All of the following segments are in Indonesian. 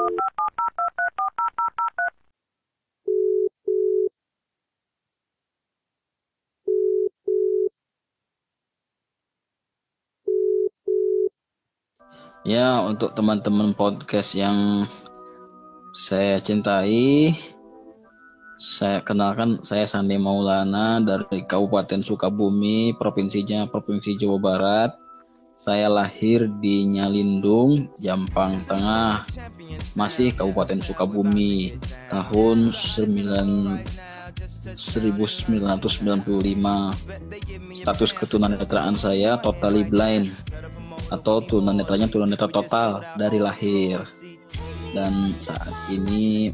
Ya, untuk teman-teman podcast yang saya cintai, saya kenalkan, saya Sandi Maulana dari Kabupaten Sukabumi, provinsinya Provinsi Jawa Barat. Saya lahir di Nyalindung, Jampang Tengah, masih Kabupaten Sukabumi, tahun 1995. Status ketunanetraan saya totally blind, atau tunanetra total dari lahir. Dan saat ini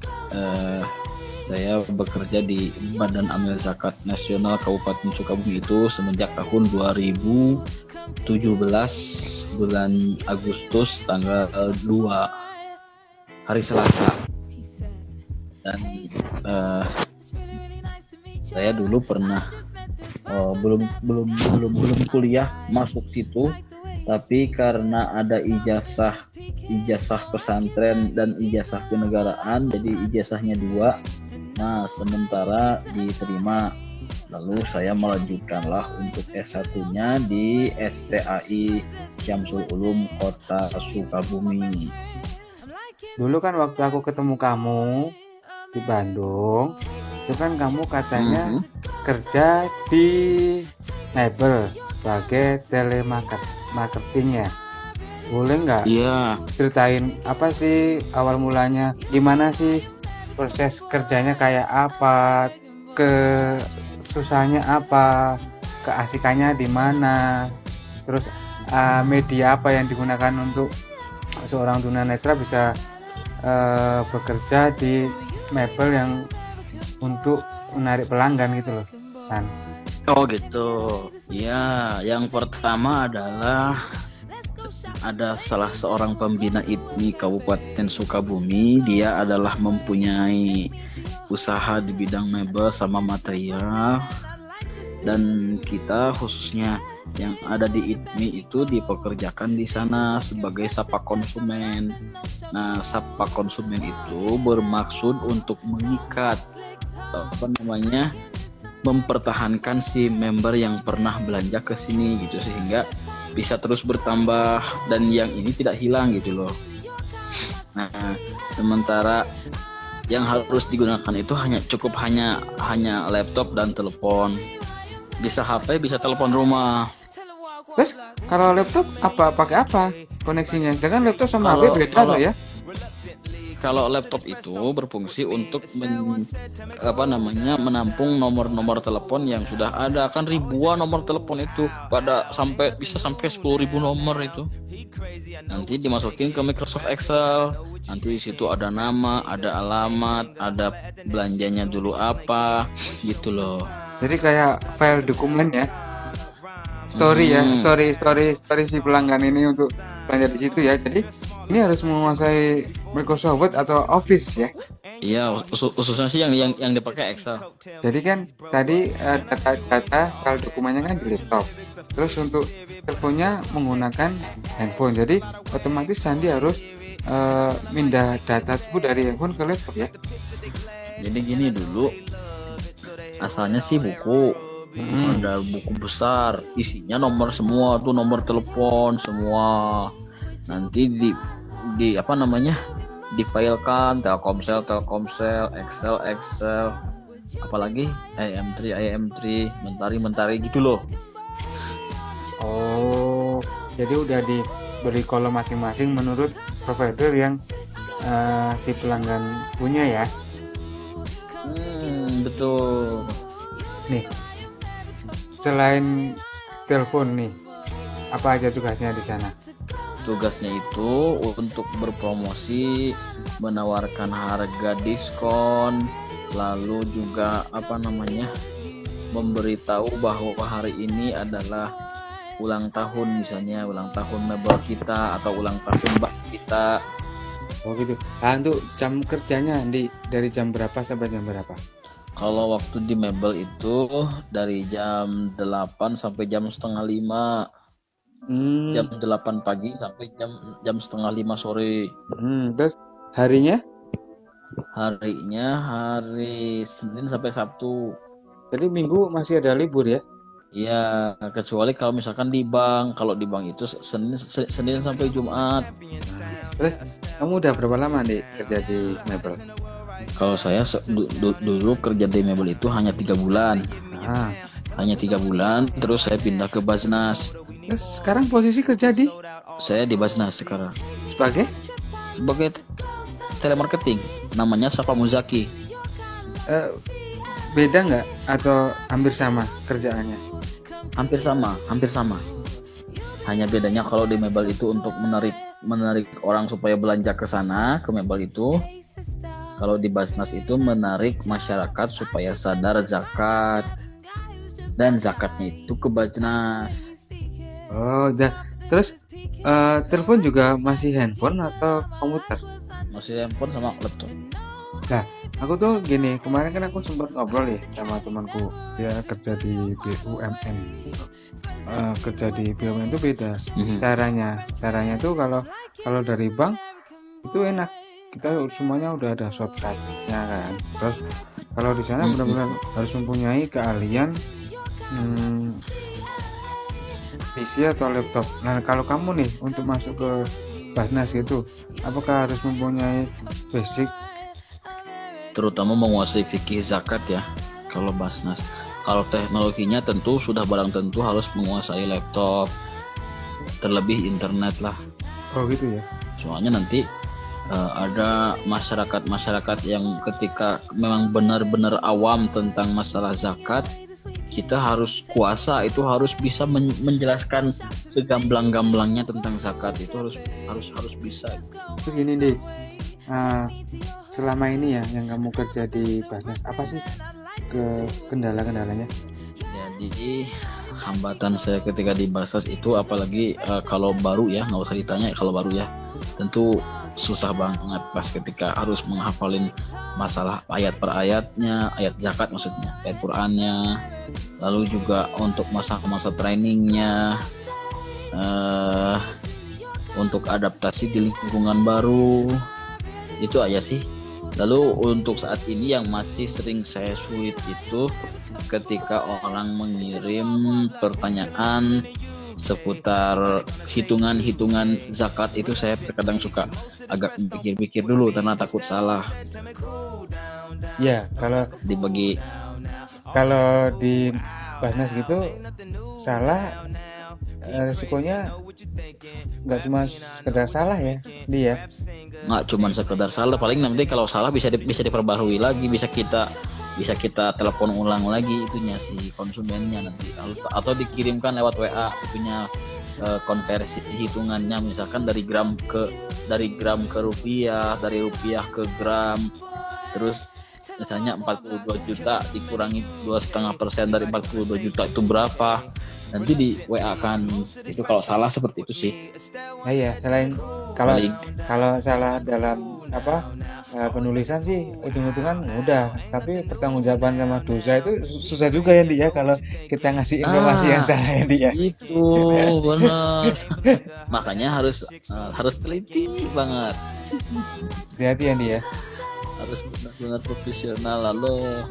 saya bekerja di Badan Amil Zakat Nasional Kabupaten Sukabumi itu semenjak tahun 2017 bulan Agustus tanggal 2 hari Selasa. Dan saya dulu pernah belum kuliah masuk situ, tapi karena ada ijazah pesantren dan ijazah kenegaraan, jadi ijazahnya 2. Nah, sementara diterima, lalu saya melanjutkanlah untuk S1-nya di STAI Syamsul Ulum Kota Sukabumi. Dulu kan waktu aku ketemu kamu di Bandung, itu kan kamu katanya kerja di Mebel sebagai telemarketing ya. Boleh nggak ceritain apa sih awal mulanya, gimana sih proses kerjanya, kayak apa, kesusahnya apa, keasikannya di mana, terus media apa yang digunakan untuk seorang tunanetra bisa bekerja di Mebel yang untuk menarik pelanggan gitu loh, San. Oh gitu. Ya, yang pertama adalah ada salah seorang pembina ITMI Kabupaten Sukabumi. Dia adalah mempunyai usaha di bidang mebel sama material, dan kita khususnya yang ada di ITMI itu dipekerjakan di sana sebagai sapa konsumen. Nah, sapa konsumen itu bermaksud untuk mengikat mempertahankan si member yang pernah belanja ke sini gitu, sehingga bisa terus bertambah dan yang ini tidak hilang gitu loh. Nah, sementara yang harus digunakan itu hanya laptop dan telepon. Bisa HP, bisa telepon rumah. Terus kalau laptop pakai apa koneksinya? Jangan laptop sama HP beda loh ya. Kalau laptop itu berfungsi untuk menampung nomor-nomor telepon yang sudah ada. Kan ribuan nomor telepon itu, bisa sampai 10.000 nomor itu. Nanti dimasukin ke Microsoft Excel. Nanti di situ ada nama, ada alamat, ada belanjanya dulu apa, gitu loh. Jadi kayak file dokumen ya. Story si pelanggan ini untuk belanja di situ ya. Jadi ini harus menguasai Microsoft Word atau Office ya. Iya, khususnya sih yang dipakai Excel. Jadi kan tadi data file dokumennya kan di laptop. Terus untuk teleponnya menggunakan handphone. Jadi otomatis Sandi harus pindah data tersebut dari handphone ke laptop ya. Jadi gini dulu, asalnya sih buku. Ada buku besar, isinya nomor semua tuh, nomor telepon semua. Nanti difilekan Telkomsel, Excel, apalagi IM3, mentari gitu loh. Oh, jadi udah diberi kolom masing-masing menurut provider yang si pelanggan punya ya. Betul. Nih, selain telepon nih, apa aja tugasnya di sana? Tugasnya itu untuk berpromosi, menawarkan harga diskon, lalu juga memberitahu bahwa hari ini adalah ulang tahun, misalnya ulang tahun mebel kita atau ulang tahun bank kita. Oh gitu. Untuk jam kerjanya dari jam berapa sampai jam berapa? Kalau waktu di mebel itu dari jam 8 sampai jam setengah 5. Jam 8 pagi sampai jam setengah 5 sore. Terus Harinya? Harinya hari Senin sampai Sabtu. Jadi Minggu masih ada libur ya? Ya, kecuali kalau misalkan di bank. Kalau di bank itu Senin sampai Jumat. Terus kamu udah berapa lama nih kerja di mebel? Kalau saya dulu kerja di mebel itu hanya 3 bulan. Ah, Hanya 3 bulan, terus saya pindah ke Basnas. terus sekarang posisi kerja di Saya di Basnas sekarang. sebagai Sebagai telemarketing. Namanya Sapa Muzaki. eh, beda nggak atau hampir sama kerjaannya? Hampir sama. Hanya bedanya kalau di mebel itu untuk menarik orang supaya belanja ke sana, ke mebel itu. Kalau di Basnas itu menarik masyarakat supaya sadar zakat, dan zakatnya itu ke Basnas. Oh, terus telepon juga masih handphone atau komputer? Masih handphone sama laptop. Nah, aku tuh gini, kemarin kan aku sempat ngobrol ya sama temanku, dia kerja di BUMN. Kerja di BUMN itu beda caranya tuh kalau dari bank itu enak, kita semuanya udah ada shortcutnya kan. Terus kalau di sana benar-benar harus mempunyai keahlian PC atau laptop. Nah, kalau kamu nih untuk masuk ke Basnas gitu, apakah harus mempunyai basic? Terutama menguasai fikih zakat ya. Kalau Basnas, kalau teknologinya tentu sudah barang tentu harus menguasai laptop, terlebih internet lah. Oh gitu ya. Soalnya nanti ada masyarakat yang ketika memang benar-benar awam tentang masalah zakat, kita harus kuasa, itu harus bisa menjelaskan segamblang-gamblangnya tentang zakat, itu harus bisa. Terus gini deh, selama ini ya yang kamu kerja di Basnas, apa sih kendala-kendalanya? Jadi hambatan saya ketika di Basnas itu, apalagi kalau baru ya, nggak usah ditanya kalau baru ya, tentu susah banget pas ketika harus menghafalin masalah ayat per ayatnya, ayat zakat maksudnya, ayat Qurannya, lalu juga untuk masa-masa trainingnya, untuk adaptasi di lingkungan baru, itu aja sih. Lalu untuk saat ini yang masih sering saya sulit itu ketika orang mengirim pertanyaan seputar hitungan zakat, itu saya terkadang suka agak pikir-pikir dulu karena takut salah. Ya, kalau di Basnas gitu salah, resikonya nggak cuma sekedar salah ya, dia nggak cuma sekedar salah, paling nanti kalau salah bisa diperbarui lagi, bisa kita telepon ulang lagi itunya si konsumennya nanti, atau dikirimkan lewat WA itunya konversi hitungannya, misalkan dari gram ke rupiah, dari rupiah ke gram, terus misalnya 42 juta dikurangi 2,5% dari 42 juta itu berapa, nanti di WA kan. Itu kalau salah seperti itu sih. Nah ya, selain kalau salah dalam penulisan sih hitung-hitungan mudah, tapi pertanggungjawaban sama dosa itu susah juga ya dia, kalau kita ngasih informasi yang salah ya dia. Itu benar. Makanya harus teliti banget. Hati-hati ya dia. Harus benar-benar profesional lalu.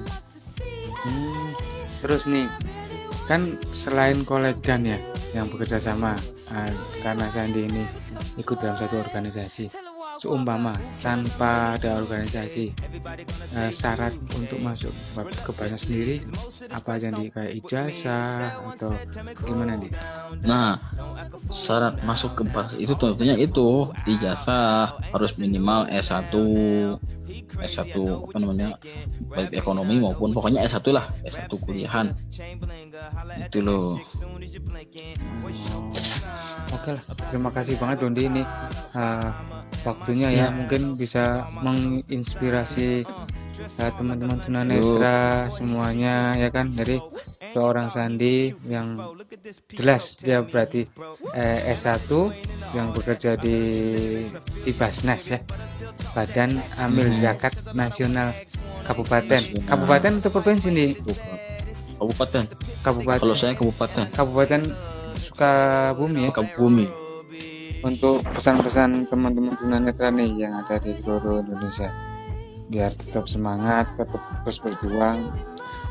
Terus nih, kan selain kolegan ya yang bekerja sama, karena Sandi ini ikut dalam satu organisasi, seumpama tanpa ada organisasi, syarat untuk masuk ke Basnas sendiri apa aja nih, kayak ijazah atau gimana nih? Nah, syarat masuk ke Basnas itu tentunya itu ijazah harus minimal S1 baik ekonomi maupun pokoknya S1 lah, S1 kuliahan itu loh. Oke lah, terima kasih banget Dondi ini waktunya ya, mungkin bisa menginspirasi teman-teman tunanetra semuanya ya kan, dari seorang Sandi yang jelas dia berarti S1 yang bekerja di Basnas ya, Badan Amil Zakat Nasional Kabupaten atau provinsi nih? Kabupaten. Kalau saya Kabupaten Sukabumi ya. untuk pesan-pesan teman-teman tunanetra nih yang ada di seluruh Indonesia biar tetap semangat, tetap terus berjuang.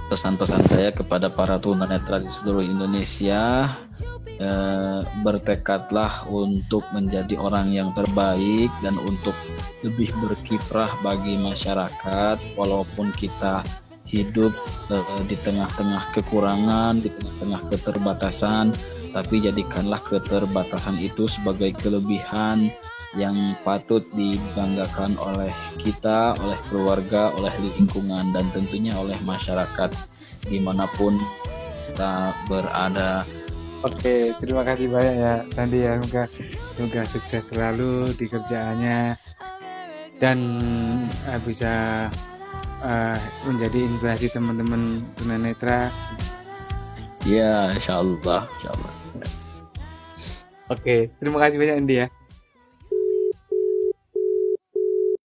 Pesan-pesan saya kepada para tunanetra di seluruh Indonesia, bertekadlah untuk menjadi orang yang terbaik dan untuk lebih berkiprah bagi masyarakat, walaupun kita hidup di tengah-tengah kekurangan, di tengah-tengah keterbatasan, tapi jadikanlah keterbatasan itu sebagai kelebihan yang patut dibanggakan oleh kita, oleh keluarga, oleh lingkungan, dan tentunya oleh masyarakat dimanapun kita berada. Oke, terima kasih banyak ya Sandi ya, semoga sukses selalu di kerjaannya dan bisa menjadi inspirasi teman-teman tunanetra. Ya, insya Allah. Oke, terima kasih banyak Andi ya.